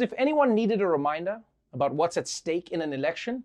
If anyone needed a reminder about what's at stake in an election,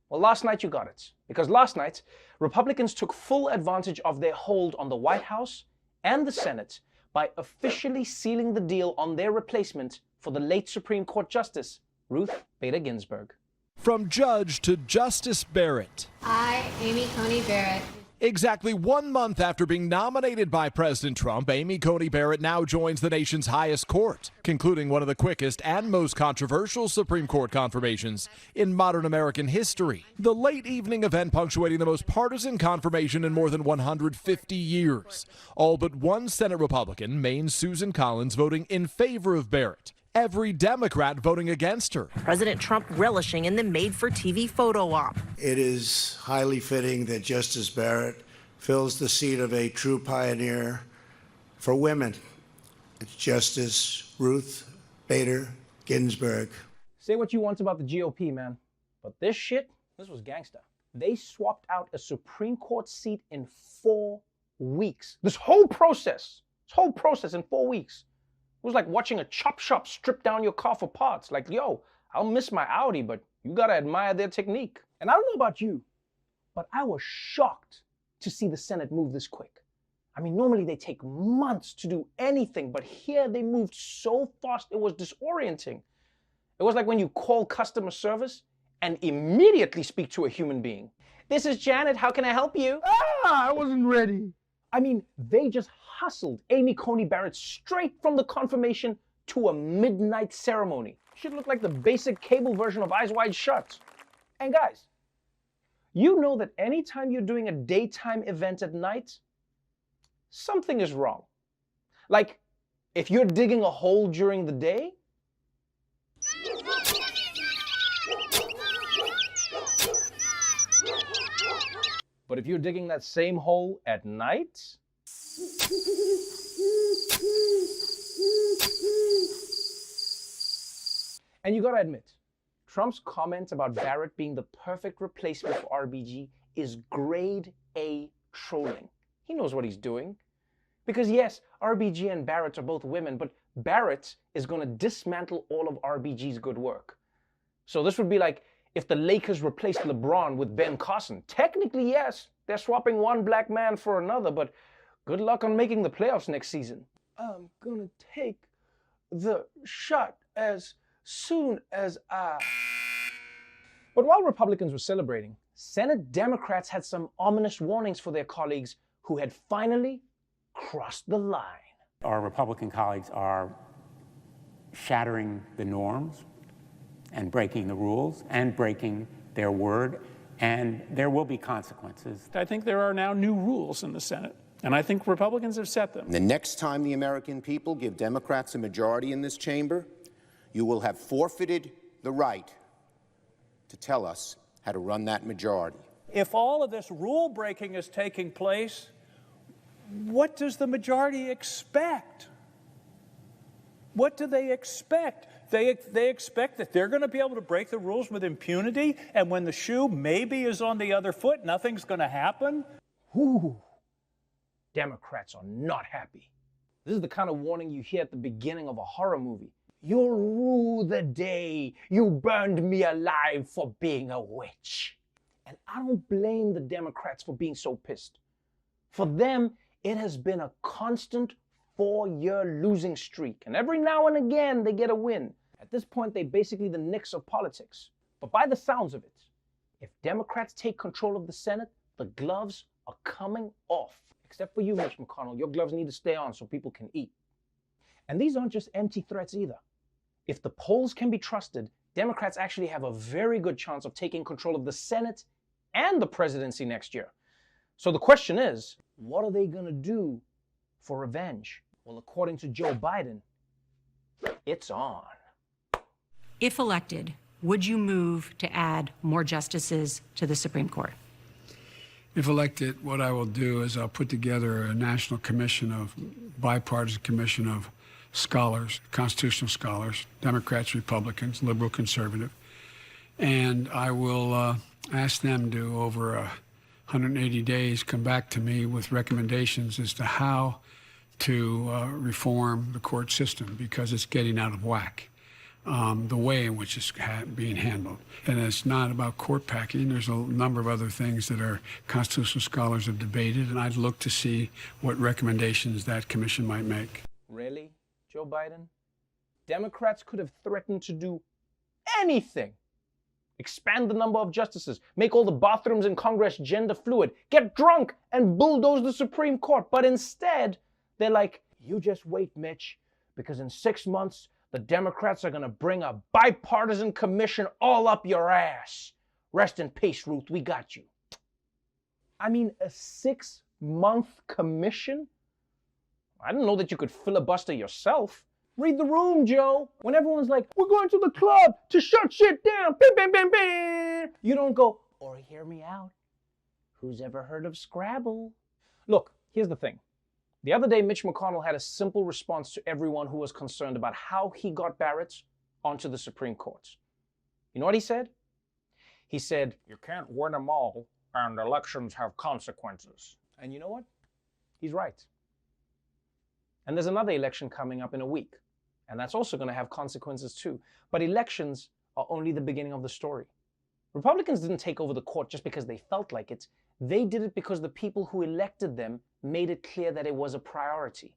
well, last night you got it. Because last night, Republicans took full advantage of their hold on the White House and the Senate by officially sealing the deal on their replacement for the late Supreme Court Justice, Ruth Bader Ginsburg. From judge to Justice Barrett. I, Amy Coney Barrett. Exactly 1 month after being nominated by President Trump, Amy Coney Barrett now joins the nation's highest court, concluding one of the quickest and most controversial Supreme Court confirmations in modern American history. The late evening event punctuating the most partisan confirmation in more than 150 years. All but one Senate Republican, Maine's Susan Collins, voting in favor of Barrett. Every Democrat voting against her. President Trump relishing in the made-for-TV photo op. It is highly fitting that Justice Barrett fills the seat of a true pioneer for women. It's Justice Ruth Bader Ginsburg. Say what you want about the GOP, man, but this was gangster. They swapped out a Supreme Court seat in 4 weeks. This whole process in 4 weeks. It was like watching a chop shop strip down your car for parts. Like, yo, I'll miss my Audi, but you gotta admire their technique. And I don't know about you, but I was shocked to see the Senate move this quick. I mean, normally they take months to do anything, but here they moved so fast it was disorienting. It was like when you call customer service and immediately speak to a human being. This is Janet, how can I help you? I wasn't ready. I mean, they just hustled Amy Coney Barrett straight from the confirmation to a midnight ceremony. Should look like the basic cable version of Eyes Wide Shut. And guys, you know that anytime you're doing a daytime event at night, something is wrong. Like, if you're digging a hole during the day, but if you're digging that same hole at night, and you gotta admit, Trump's comment about Barrett being the perfect replacement for RBG is grade A trolling. He knows what he's doing. Because yes, RBG and Barrett are both women, but Barrett is gonna dismantle all of RBG's good work. So this would be like if the Lakers replaced LeBron with Ben Carson. Technically, yes, they're swapping one black man for another, but good luck on making the playoffs next season. I'm gonna take the shot as soon as I... But while Republicans were celebrating, Senate Democrats had some ominous warnings for their colleagues who had finally crossed the line. Our Republican colleagues are shattering the norms and breaking the rules and breaking their word, and there will be consequences. I think there are now new rules in the Senate, and I think Republicans have set them. The next time the American people give Democrats a majority in this chamber, you will have forfeited the right to tell us how to run that majority. If all of this rule breaking is taking place, what does the majority expect? What do they expect? They expect that they're going to be able to break the rules with impunity, and when the shoe maybe is on the other foot, nothing's going to happen? Ooh, Democrats are not happy. This is the kind of warning you hear at the beginning of a horror movie. You'll rue the day you burned me alive for being a witch. And I don't blame the Democrats for being so pissed. For them, it has been a constant 4-year losing streak. And every now and again, they get a win. At this point, they're basically the Knicks of politics. But by the sounds of it, if Democrats take control of the Senate, the gloves are coming off. Except for you, Mitch McConnell. Your gloves need to stay on so people can eat. And these aren't just empty threats either. If the polls can be trusted, Democrats actually have a very good chance of taking control of the Senate and the presidency next year. So the question is, what are they going to do for revenge? Well, according to Joe Biden, it's on. If elected, would you move to add more justices to the Supreme Court? If elected, what I will do is I'll put together a national commission of, bipartisan commission of scholars, constitutional scholars, Democrats, Republicans, liberal, conservative, and I will ask them to, over 180 days, come back to me with recommendations as to how to reform the court system, because it's getting out of whack. the way in which it's being handled. And it's not about court packing. There's a number of other things that our constitutional scholars have debated, and I'd look to see what recommendations that commission might make. Really, Joe Biden? Democrats could have threatened to do anything. Expand the number of justices, make all the bathrooms in Congress gender fluid, get drunk and bulldoze the Supreme Court. But instead, they're like, you just wait, Mitch, because in 6 months, the Democrats are going to bring a bipartisan commission all up your ass. Rest in peace, Ruth, we got you. I mean, a 6-month commission? I didn't know that you could filibuster yourself. Read the room, Joe. When everyone's like, we're going to the club to shut shit down. Bam, bam, bam, bam. You don't go, or hear me out. Who's ever heard of Scrabble? Look, here's the thing. The other day, Mitch McConnell had a simple response to everyone who was concerned about how he got Barrett onto the Supreme Court. You know what he said? He said, you can't win them all, and elections have consequences. And you know what? He's right. And there's another election coming up in a week, and that's also going to have consequences too. But elections are only the beginning of the story. Republicans didn't take over the court just because they felt like it. They did it because the people who elected them made it clear that it was a priority.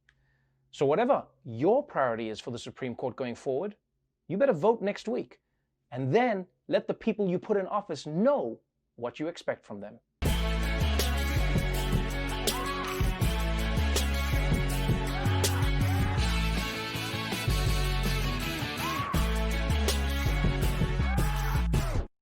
So whatever your priority is for the Supreme Court going forward, you better vote next week. And then let the people you put in office know what you expect from them.